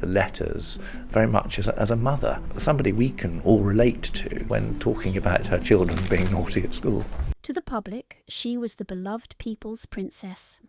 the letters very much as a mother, somebody we can all relate to when talking about her children being naughty at school. To the public, she was the beloved people's princess.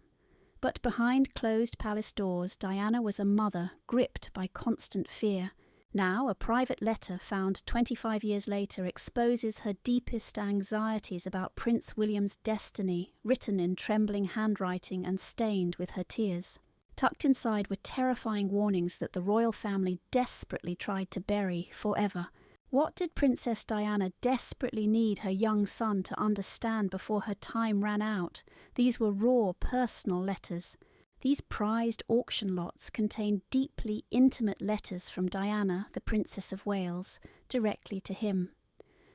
But behind closed palace doors, Diana was a mother gripped by constant fear. Now, a private letter found 25 years later exposes her deepest anxieties about Prince William's destiny, written in trembling handwriting and stained with her tears. Tucked inside were terrifying warnings that the royal family desperately tried to bury forever. What did Princess Diana desperately need her young son to understand before her time ran out? These were raw, personal letters. These prized auction lots contained deeply intimate letters from Diana, the Princess of Wales, directly to him.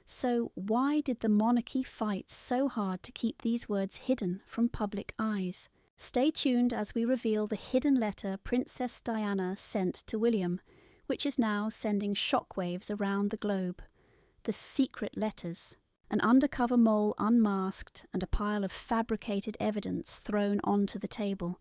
So why did the monarchy fight so hard to keep these words hidden from public eyes? Stay tuned as we reveal the hidden letter Princess Diana sent to William, which is now sending shockwaves around the globe. The secret letters, an undercover mole unmasked and a pile of fabricated evidence thrown onto the table.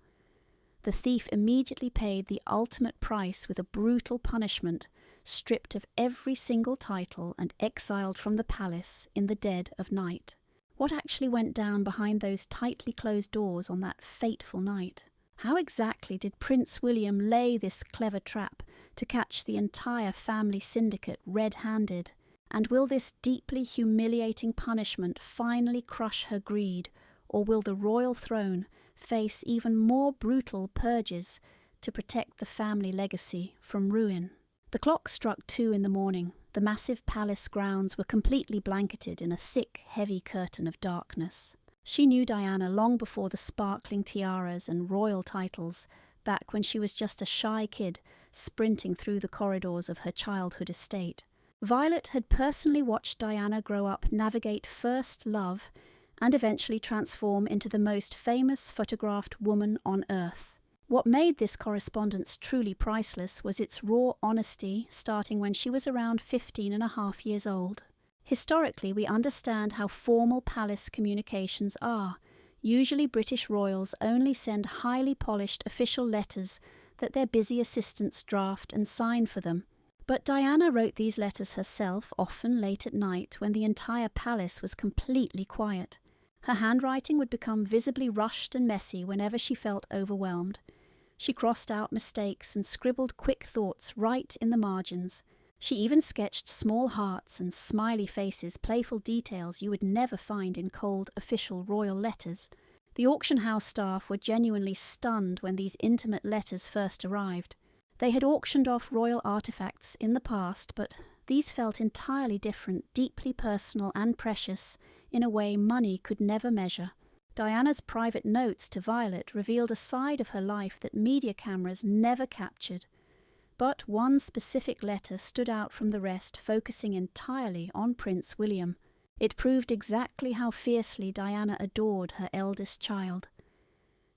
The thief immediately paid the ultimate price with a brutal punishment, stripped of every single title and exiled from the palace in the dead of night. What actually went down behind those tightly closed doors on that fateful night? How exactly did Prince William lay this clever trap to catch the entire family syndicate red-handed? And will this deeply humiliating punishment finally crush her greed, or will the royal throne face even more brutal purges to protect the family legacy from ruin? The clock struck 2 in the morning. The massive palace grounds were completely blanketed in a thick, heavy curtain of darkness. She knew Diana long before the sparkling tiaras and royal titles, back when she was just a shy kid sprinting through the corridors of her childhood estate. Violet had personally watched Diana grow up, navigate first love, and eventually transform into the most famous photographed woman on Earth. What made this correspondence truly priceless was its raw honesty, starting when she was around 15.5 years old. Historically, we understand how formal palace communications are. Usually British royals only send highly polished official letters that their busy assistants draft and sign for them. But Diana wrote these letters herself, often late at night when the entire palace was completely quiet. Her handwriting would become visibly rushed and messy whenever she felt overwhelmed. She crossed out mistakes and scribbled quick thoughts right in the margins. She even sketched small hearts and smiley faces, playful details you would never find in cold official royal letters. The auction house staff were genuinely stunned when these intimate letters first arrived. They had auctioned off royal artifacts in the past, but these felt entirely different, deeply personal and precious, in a way money could never measure. Diana's private notes to Violet revealed a side of her life that media cameras never captured. But one specific letter stood out from the rest, focusing entirely on Prince William. It proved exactly how fiercely Diana adored her eldest child.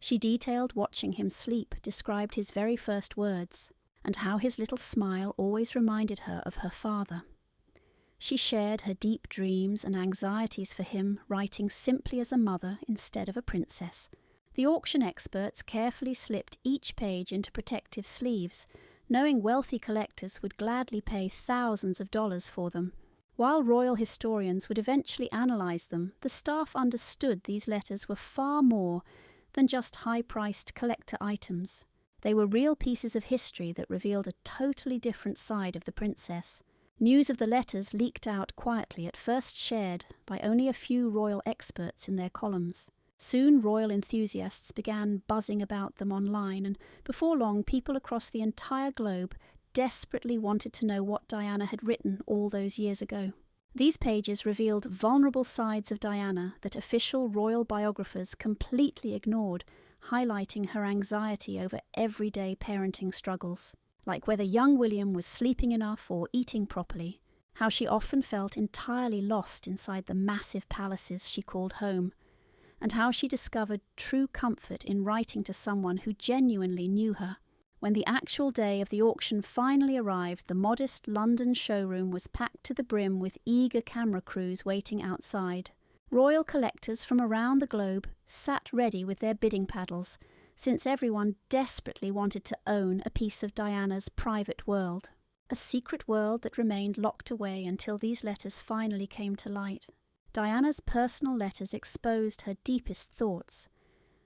She detailed watching him sleep, described his very first words, and how his little smile always reminded her of her father. She shared her deep dreams and anxieties for him, writing simply as a mother instead of a princess. The auction experts carefully slipped each page into protective sleeves, knowing wealthy collectors would gladly pay thousands of dollars for them. While royal historians would eventually analyze them, the staff understood these letters were far more than just high-priced collector items. They were real pieces of history that revealed a totally different side of the princess. News of the letters leaked out quietly, at first shared by only a few royal experts in their columns. Soon royal enthusiasts began buzzing about them online, and before long people across the entire globe desperately wanted to know what Diana had written all those years ago. These pages revealed vulnerable sides of Diana that official royal biographers completely ignored, highlighting her anxiety over everyday parenting struggles, like whether young William was sleeping enough or eating properly, how she often felt entirely lost inside the massive palaces she called home, and how she discovered true comfort in writing to someone who genuinely knew her. When the actual day of the auction finally arrived, the modest London showroom was packed to the brim with eager camera crews waiting outside. Royal collectors from around the globe sat ready with their bidding paddles, since everyone desperately wanted to own a piece of Diana's private world, a secret world that remained locked away until these letters finally came to light. Diana's personal letters exposed her deepest thoughts.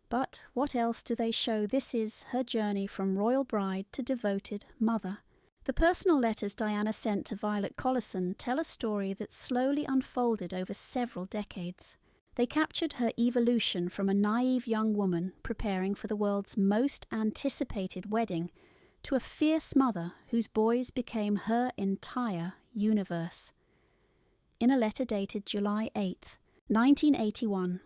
But what else do they show? This is her journey from royal bride to devoted mother. The personal letters Diana sent to Violet Collison tell a story that slowly unfolded over several decades. They captured her evolution from a naive young woman preparing for the world's most anticipated wedding to a fierce mother whose boys became her entire universe. In a letter dated July 8th, 1981,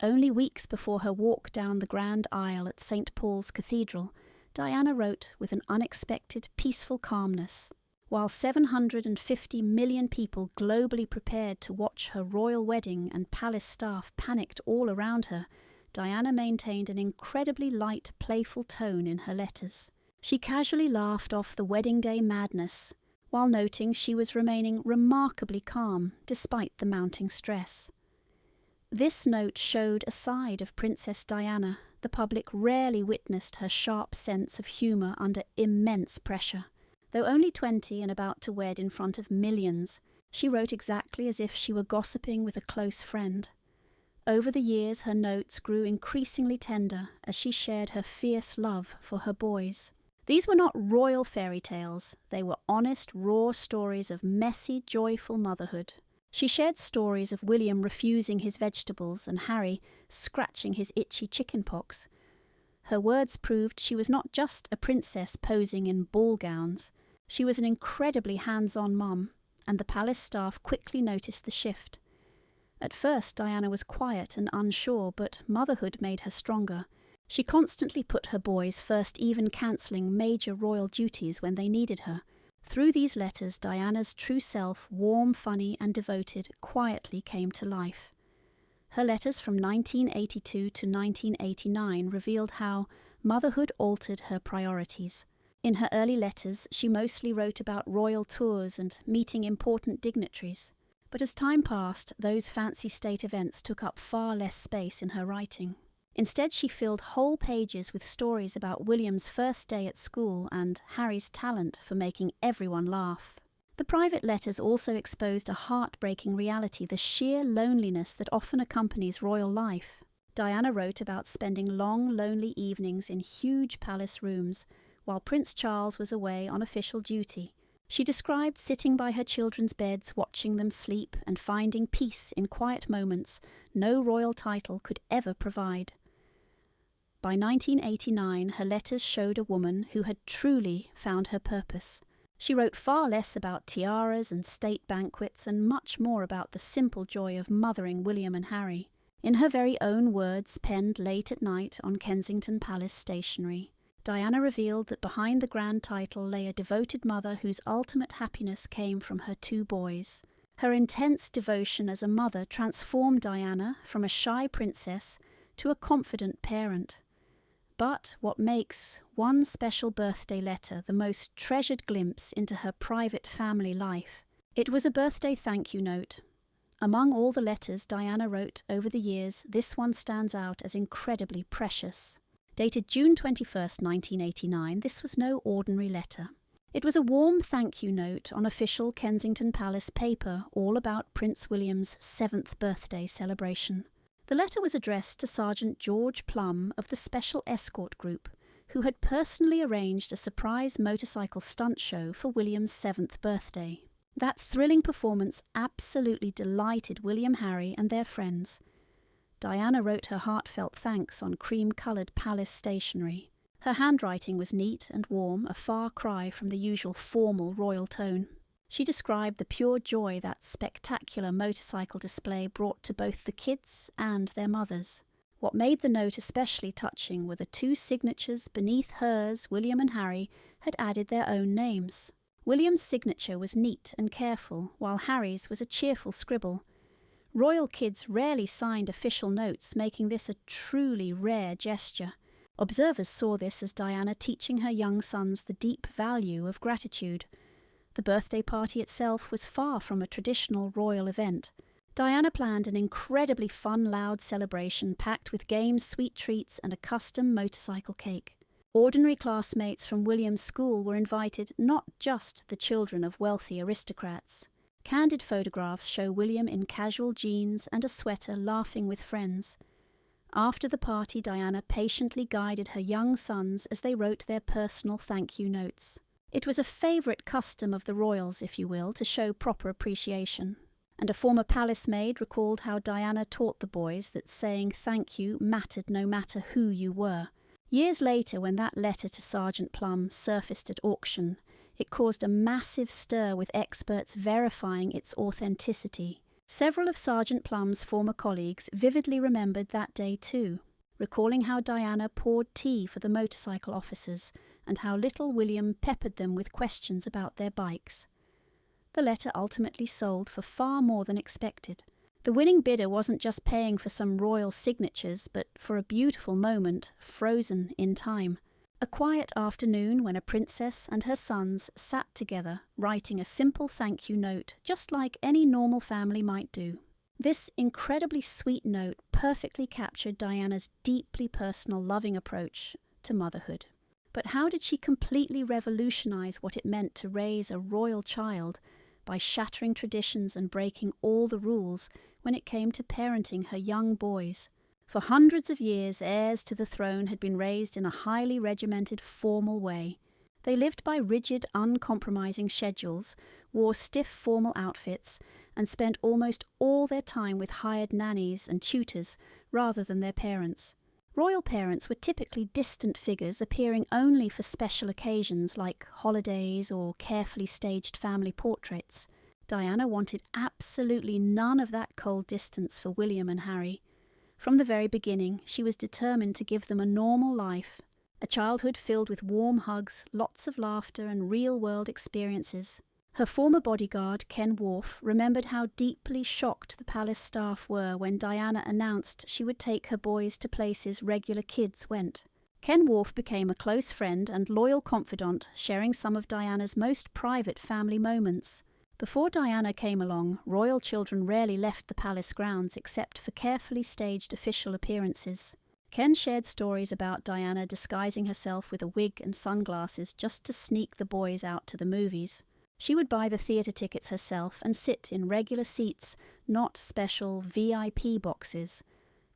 only weeks before her walk down the grand aisle at St. Paul's Cathedral, Diana wrote with an unexpected, peaceful calmness. While 750 million people globally prepared to watch her royal wedding and palace staff panicked all around her, Diana maintained an incredibly light, playful tone in her letters. She casually laughed off the wedding day madness, while noting she was remaining remarkably calm despite the mounting stress. This note showed a side of Princess Diana. The public rarely witnessed her sharp sense of humour under immense pressure. Though only 20 and about to wed in front of millions, she wrote exactly as if she were gossiping with a close friend. Over the years, her notes grew increasingly tender as she shared her fierce love for her boys. These were not royal fairy tales. They were honest, raw stories of messy, joyful motherhood. She shared stories of William refusing his vegetables and Harry scratching his itchy chickenpox. Her words proved she was not just a princess posing in ball gowns. She was an incredibly hands-on mum, and the palace staff quickly noticed the shift. At first, Diana was quiet and unsure, but motherhood made her stronger. She constantly put her boys first, even cancelling major royal duties when they needed her. Through these letters, Diana's true self, warm, funny and devoted, quietly came to life. Her letters from 1982 to 1989 revealed how motherhood altered her priorities. In her early letters, she mostly wrote about royal tours and meeting important dignitaries. But as time passed, those fancy state events took up far less space in her writing. Instead, she filled whole pages with stories about William's first day at school and Harry's talent for making everyone laugh. The private letters also exposed a heartbreaking reality, the sheer loneliness that often accompanies royal life. Diana wrote about spending long, lonely evenings in huge palace rooms while Prince Charles was away on official duty. She described sitting by her children's beds, watching them sleep and finding peace in quiet moments no royal title could ever provide. By 1989, her letters showed a woman who had truly found her purpose. She wrote far less about tiaras and state banquets and much more about the simple joy of mothering William and Harry. In her very own words, penned late at night on Kensington Palace stationery, Diana revealed that behind the grand title lay a devoted mother whose ultimate happiness came from her 2 boys. Her intense devotion as a mother transformed Diana from a shy princess to a confident parent. But what makes one special birthday letter the most treasured glimpse into her private family life? It was a birthday thank you note. Among all the letters Diana wrote over the years, this one stands out as incredibly precious. Dated June 21st, 1989, this was no ordinary letter. It was a warm thank you note on official Kensington Palace paper, all about Prince William's 7th birthday celebration. The letter was addressed to Sergeant George Plum of the Special Escort Group, who had personally arranged a surprise motorcycle stunt show for William's 7th birthday. That thrilling performance absolutely delighted William, Harry and their friends. Diana wrote her heartfelt thanks on cream-coloured palace stationery. Her handwriting was neat and warm, a far cry from the usual formal royal tone. She described the pure joy that spectacular motorcycle display brought to both the kids and their mothers. What made the note especially touching were the 2 signatures beneath hers. William and Harry had added their own names. William's signature was neat and careful, while Harry's was a cheerful scribble. Royal kids rarely signed official notes, making this a truly rare gesture. Observers saw this as Diana teaching her young sons the deep value of gratitude. The birthday party itself was far from a traditional royal event. Diana planned an incredibly fun, loud celebration packed with games, sweet treats, and a custom motorcycle cake. Ordinary classmates from William's school were invited, not just the children of wealthy aristocrats. Candid photographs show William in casual jeans and a sweater laughing with friends. After the party, Diana patiently guided her young sons as they wrote their personal thank you notes. It was a favourite custom of the royals, if you will, to show proper appreciation. And a former palace maid recalled how Diana taught the boys that saying thank you mattered no matter who you were. Years later, when that letter to Sergeant Plum surfaced at auction, it caused a massive stir with experts verifying its authenticity. Several of Sergeant Plum's former colleagues vividly remembered that day too, recalling how Diana poured tea for the motorcycle officers and how little William peppered them with questions about their bikes. The letter ultimately sold for far more than expected. The winning bidder wasn't just paying for some royal signatures, but for a beautiful moment frozen in time. A quiet afternoon when a princess and her sons sat together writing a simple thank you note, just like any normal family might do. This incredibly sweet note perfectly captured Diana's deeply personal, loving approach to motherhood. But how did she completely revolutionize what it meant to raise a royal child by shattering traditions and breaking all the rules when it came to parenting her young boys? For hundreds of years, heirs to the throne had been raised in a highly regimented, formal way. They lived by rigid, uncompromising schedules, wore stiff formal outfits, and spent almost all their time with hired nannies and tutors rather than their parents. Royal parents were typically distant figures appearing only for special occasions like holidays or carefully staged family portraits. Diana wanted absolutely none of that cold distance for William and Harry. From the very beginning, she was determined to give them a normal life, a childhood filled with warm hugs, lots of laughter and real-world experiences. Her former bodyguard, Ken Worf, remembered how deeply shocked the palace staff were when Diana announced she would take her boys to places regular kids went. Ken Worf became a close friend and loyal confidant, sharing some of Diana's most private family moments. Before Diana came along, royal children rarely left the palace grounds except for carefully staged official appearances. Ken shared stories about Diana disguising herself with a wig and sunglasses just to sneak the boys out to the movies. She would buy the theatre tickets herself and sit in regular seats, not special VIP boxes.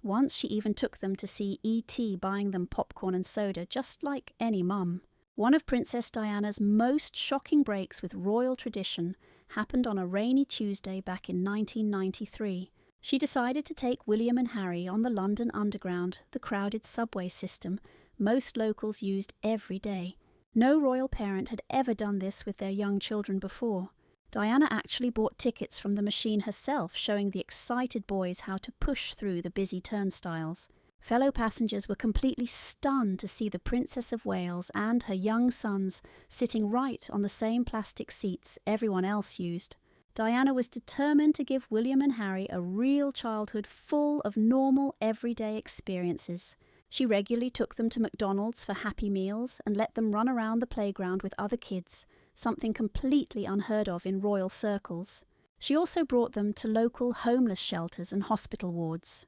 Once she even took them to see E.T. buying them popcorn and soda, just like any mum. One of Princess Diana's most shocking breaks with royal tradition happened on a rainy Tuesday back in 1993. She decided to take William and Harry on the London Underground, the crowded subway system most locals used every day. No royal parent had ever done this with their young children before. Diana actually bought tickets from the machine herself, showing the excited boys how to push through the busy turnstiles. Fellow passengers were completely stunned to see the Princess of Wales and her young sons sitting right on the same plastic seats everyone else used. Diana was determined to give William and Harry a real childhood full of normal, everyday experiences. She regularly took them to McDonald's for Happy Meals and let them run around the playground with other kids, something completely unheard of in royal circles. She also brought them to local homeless shelters and hospital wards.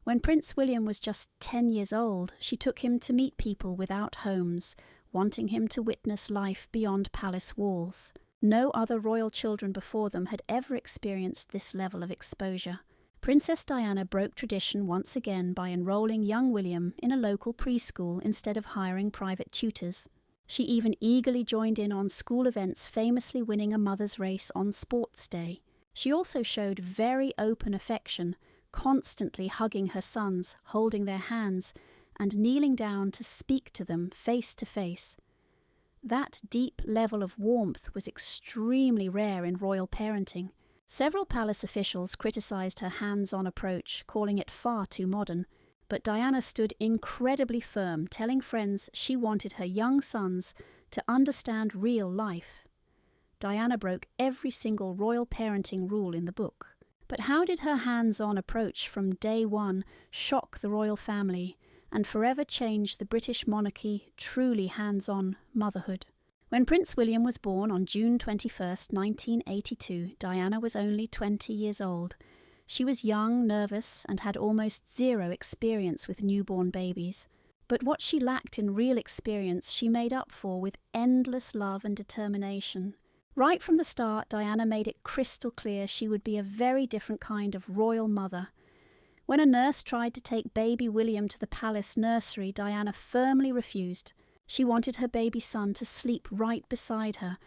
When Prince William was just 10 years old, she took him to meet people without homes, wanting him to witness life beyond palace walls. No other royal children before them had ever experienced this level of exposure. Princess Diana broke tradition once again by enrolling young William in a local preschool instead of hiring private tutors. She even eagerly joined in on school events, famously winning a mother's race on Sports Day. She also showed very open affection, constantly hugging her sons, holding their hands, and kneeling down to speak to them face to face. That deep level of warmth was extremely rare in royal parenting. Several palace officials criticised her hands-on approach, calling it far too modern, but Diana stood incredibly firm, telling friends she wanted her young sons to understand real life. Diana broke every single royal parenting rule in the book. But how did her hands-on approach from day one shock the royal family and forever change the British monarchy truly hands-on motherhood? When Prince William was born on June 21, 1982, Diana was only 20 years old. She was young, nervous, and had almost zero experience with newborn babies. But what she lacked in real experience, she made up for with endless love and determination. Right from the start, Diana made it crystal clear she would be a very different kind of royal mother. When a nurse tried to take baby William to the palace nursery, Diana firmly refused. She wanted her baby son to sleep right beside her.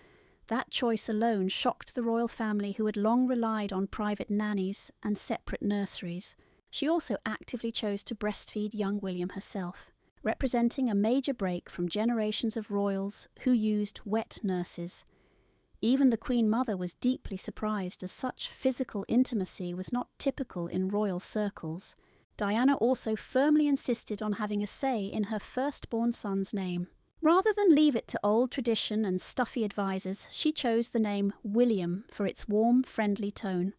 That choice alone shocked the royal family, who had long relied on private nannies and separate nurseries. She also actively chose to breastfeed young William herself, representing a major break from generations of royals who used wet nurses. Even the Queen Mother was deeply surprised, as such physical intimacy was not typical in royal circles. Diana also firmly insisted on having a say in her firstborn son's name. Rather than leave it to old tradition and stuffy advisors, she chose the name William for its warm, friendly tone.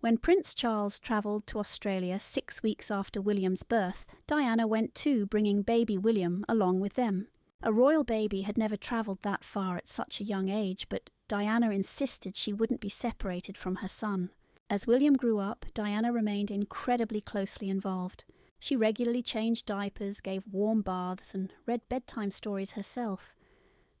When Prince Charles travelled to Australia 6 weeks after William's birth, Diana went too, bringing baby William along with them. A royal baby had never travelled that far at such a young age, but Diana insisted she wouldn't be separated from her son. As William grew up, Diana remained incredibly closely involved. She regularly changed diapers, gave warm baths, and read bedtime stories herself.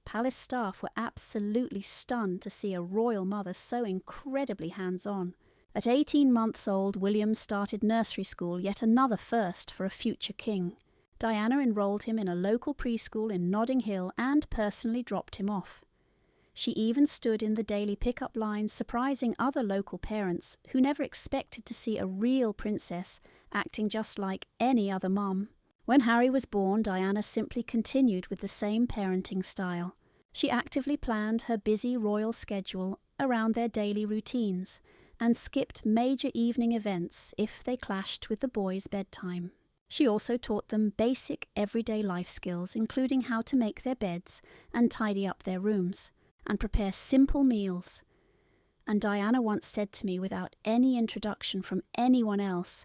Palace staff were absolutely stunned to see a royal mother so incredibly hands-on. At 18 months old, William started nursery school, yet another first for a future king. Diana enrolled him in a local preschool in Notting Hill and personally dropped him off. She even stood in the daily pickup lines, surprising other local parents who never expected to see a real princess acting just like any other mum. When Harry was born, Diana simply continued with the same parenting style. She actively planned her busy royal schedule around their daily routines and skipped major evening events if they clashed with the boys' bedtime. She also taught them basic everyday life skills, including how to make their beds and tidy up their rooms, and prepare simple meals. And Diana once said to me without any introduction from anyone else,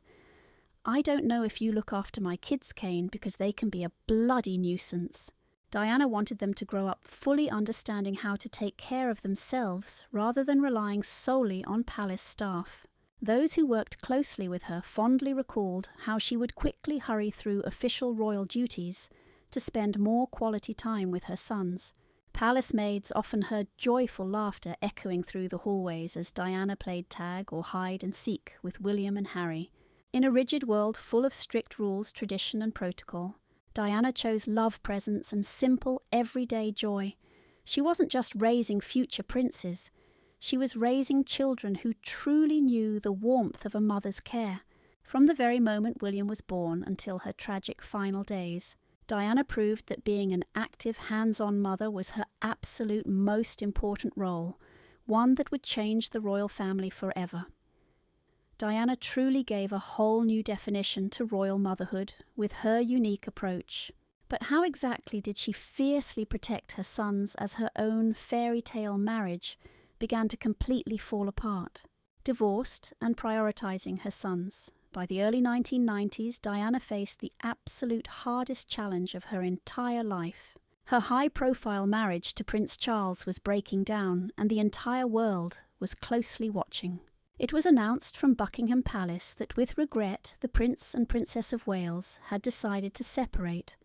"I don't know if you look after my kids, Kane, because they can be a bloody nuisance." Diana wanted them to grow up fully understanding how to take care of themselves rather than relying solely on palace staff. Those who worked closely with her fondly recalled how she would quickly hurry through official royal duties to spend more quality time with her sons. Palace maids often heard joyful laughter echoing through the hallways as Diana played tag or hide and seek with William and Harry. In a rigid world full of strict rules, tradition and protocol, Diana chose love presents and simple, everyday joy. She wasn't just raising future princes. She was raising children who truly knew the warmth of a mother's care. From the very moment William was born until her tragic final days, Diana proved that being an active, hands-on mother was her absolute most important role, one that would change the royal family forever. Diana truly gave a whole new definition to royal motherhood with her unique approach. But how exactly did she fiercely protect her sons as her own fairy tale marriage began to completely fall apart? Divorced and prioritizing her sons, by the early 1990s, Diana faced the absolute hardest challenge of her entire life. Her high-profile marriage to Prince Charles was breaking down, and the entire world was closely watching. It was announced from Buckingham Palace that with regret the Prince and Princess of Wales had decided to separate.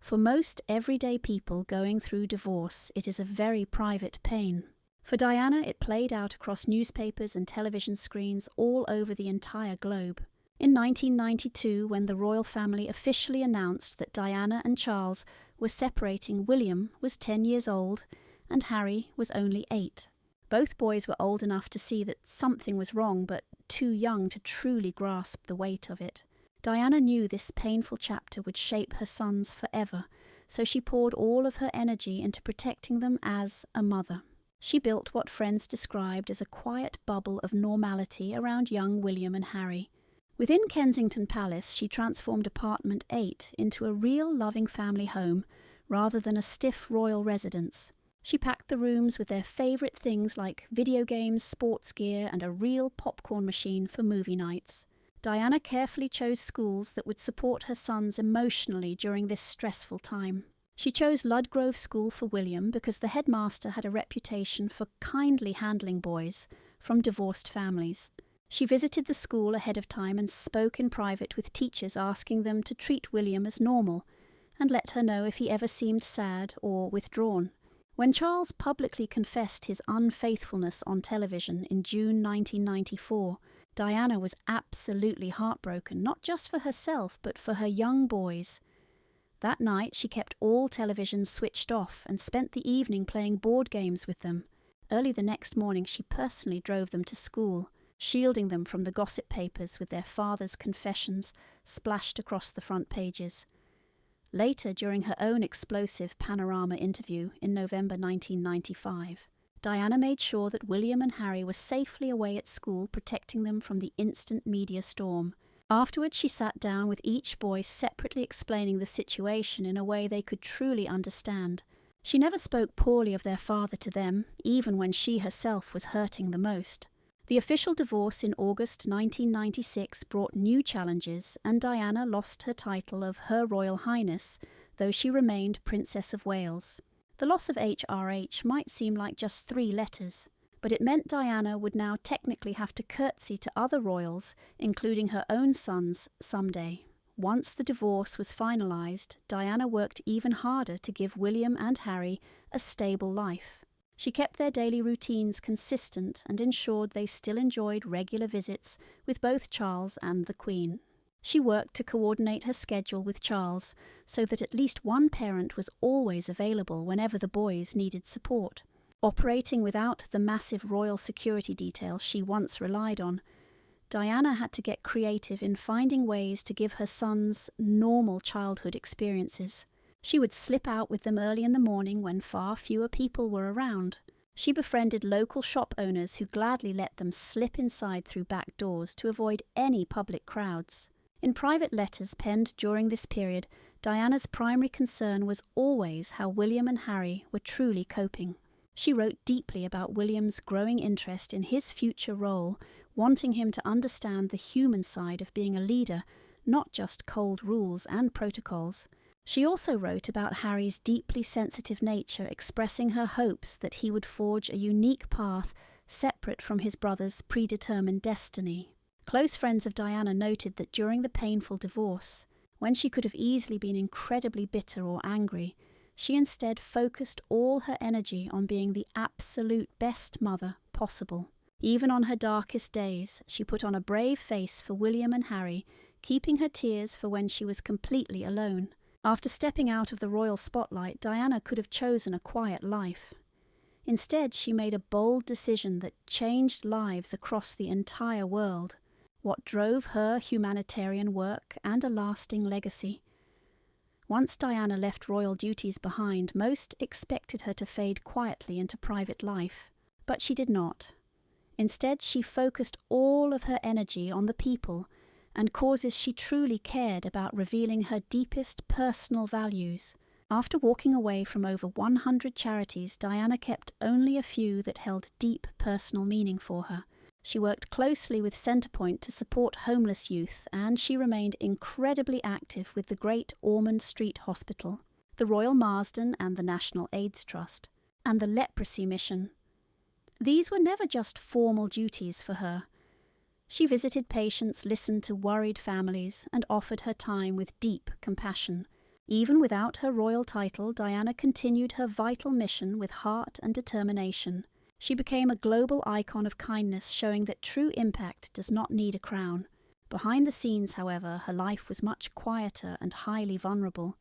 For most everyday people going through divorce, it is a very private pain. For Diana, it played out across newspapers and television screens all over the entire globe. In 1992, when the royal family officially announced that Diana and Charles were separating, William was 10 years old and Harry was only 8. Both boys were old enough to see that something was wrong, but too young to truly grasp the weight of it. Diana knew this painful chapter would shape her sons forever, so she poured all of her energy into protecting them as a mother. She built what friends described as a quiet bubble of normality around young William and Harry. Within Kensington Palace, she transformed Apartment 8 into a real loving family home rather than a stiff royal residence. She packed the rooms with their favourite things like video games, sports gear, and a real popcorn machine for movie nights. Diana carefully chose schools that would support her sons emotionally during this stressful time. She chose Ludgrove School for William because the headmaster had a reputation for kindly handling boys from divorced families. She visited the school ahead of time and spoke in private with teachers, asking them to treat William as normal and let her know if he ever seemed sad or withdrawn. When Charles publicly confessed his unfaithfulness on television in June 1994, Diana was absolutely heartbroken, not just for herself, but for her young boys. That night, she kept all televisions switched off and spent the evening playing board games with them. Early the next morning, she personally drove them to school, shielding them from the gossip papers with their father's confessions splashed across the front pages. Later, during her own explosive Panorama interview in November 1995, Diana made sure that William and Harry were safely away at school, protecting them from the instant media storm. Afterwards, she sat down with each boy, separately explaining the situation in a way they could truly understand. She never spoke poorly of their father to them, even when she herself was hurting the most. The official divorce in August 1996 brought new challenges, and Diana lost her title of Her Royal Highness, though she remained Princess of Wales. The loss of HRH might seem like just 3 letters, but it meant Diana would now technically have to curtsy to other royals, including her own sons, someday. Once the divorce was finalised, Diana worked even harder to give William and Harry a stable life. She kept their daily routines consistent and ensured they still enjoyed regular visits with both Charles and the Queen. She worked to coordinate her schedule with Charles so that at least one parent was always available whenever the boys needed support. Operating without the massive royal security detail she once relied on, Diana had to get creative in finding ways to give her sons normal childhood experiences. She would slip out with them early in the morning when far fewer people were around. She befriended local shop owners who gladly let them slip inside through back doors to avoid any public crowds. In private letters penned during this period, Diana's primary concern was always how William and Harry were truly coping. She wrote deeply about William's growing interest in his future role, wanting him to understand the human side of being a leader, not just cold rules and protocols. She also wrote about Harry's deeply sensitive nature, expressing her hopes that he would forge a unique path separate from his brother's predetermined destiny. Close friends of Diana noted that during the painful divorce, when she could have easily been incredibly bitter or angry, she instead focused all her energy on being the absolute best mother possible. Even on her darkest days, she put on a brave face for William and Harry, keeping her tears for when she was completely alone. After stepping out of the royal spotlight, Diana could have chosen a quiet life. Instead, she made a bold decision that changed lives across the entire world, what drove her humanitarian work and a lasting legacy. Once Diana left royal duties behind, most expected her to fade quietly into private life, but she did not. Instead, she focused all of her energy on the people and causes she truly cared about, revealing her deepest personal values. After walking away from over 100 charities, Diana kept only a few that held deep personal meaning for her. She worked closely with Centrepoint to support homeless youth, and she remained incredibly active with the Great Ormond Street Hospital, the Royal Marsden and the National AIDS Trust, and the Leprosy Mission. These were never just formal duties for her. She visited patients, listened to worried families, and offered her time with deep compassion. Even without her royal title, Diana continued her vital mission with heart and determination. She became a global icon of kindness, showing that true impact does not need a crown. Behind the scenes, however, her life was much quieter and highly vulnerable.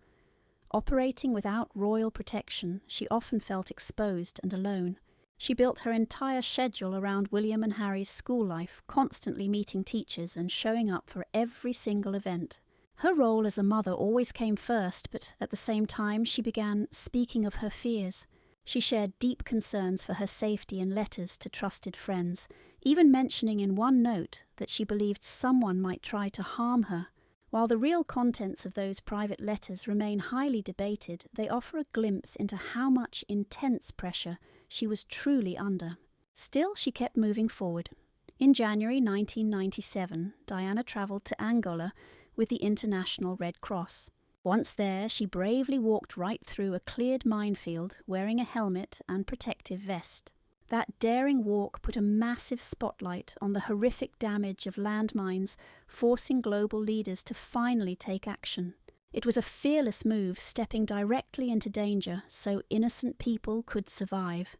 Operating without royal protection, she often felt exposed and alone. She built her entire schedule around William and Harry's school life, constantly meeting teachers and showing up for every single event. Her role as a mother always came first, but at the same time she began speaking of her fears. She shared deep concerns for her safety in letters to trusted friends, even mentioning in one note that she believed someone might try to harm her. While the real contents of those private letters remain highly debated, they offer a glimpse into how much intense pressure she was truly under. Still, she kept moving forward. In January 1997, Diana travelled to Angola with the International Red Cross. Once there, she bravely walked right through a cleared minefield, wearing a helmet and protective vest. That daring walk put a massive spotlight on the horrific damage of landmines, forcing global leaders to finally take action. It was a fearless move, stepping directly into danger so innocent people could survive.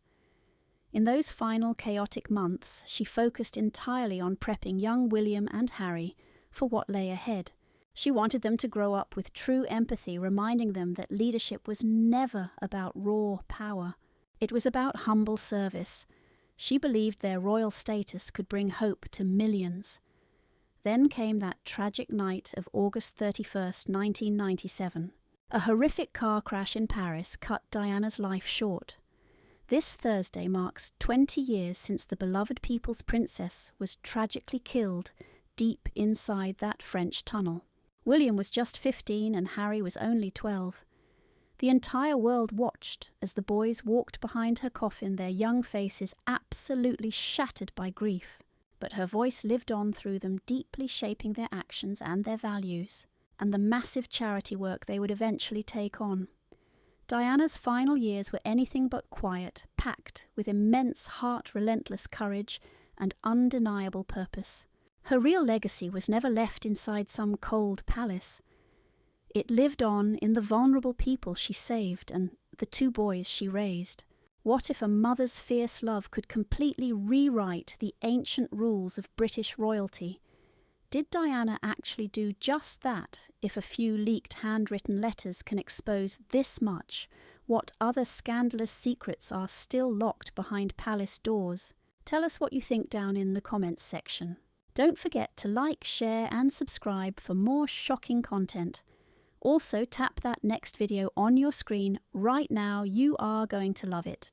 In those final chaotic months, she focused entirely on prepping young William and Harry for what lay ahead. She wanted them to grow up with true empathy, reminding them that leadership was never about raw power. It was about humble service. She believed their royal status could bring hope to millions. Then came that tragic night of August 31st, 1997. A horrific car crash in Paris cut Diana's life short. This Thursday marks 20 years since the beloved people's princess was tragically killed deep inside that French tunnel. William was just 15 and Harry was only 12. The entire world watched as the boys walked behind her coffin, their young faces absolutely shattered by grief. But her voice lived on through them, deeply shaping their actions and their values, and the massive charity work they would eventually take on. Diana's final years were anything but quiet, packed with immense heart-relentless courage and undeniable purpose. Her real legacy was never left inside some cold palace. It lived on in the vulnerable people she saved and the 2 boys she raised. What if a mother's fierce love could completely rewrite the ancient rules of British royalty? Did Diana actually do just that if a few leaked handwritten letters can expose this much? What other scandalous secrets are still locked behind palace doors? Tell us what you think down in the comments section. Don't forget to like, share and subscribe for more shocking content. Also, tap that next video on your screen right now. You are going to love it.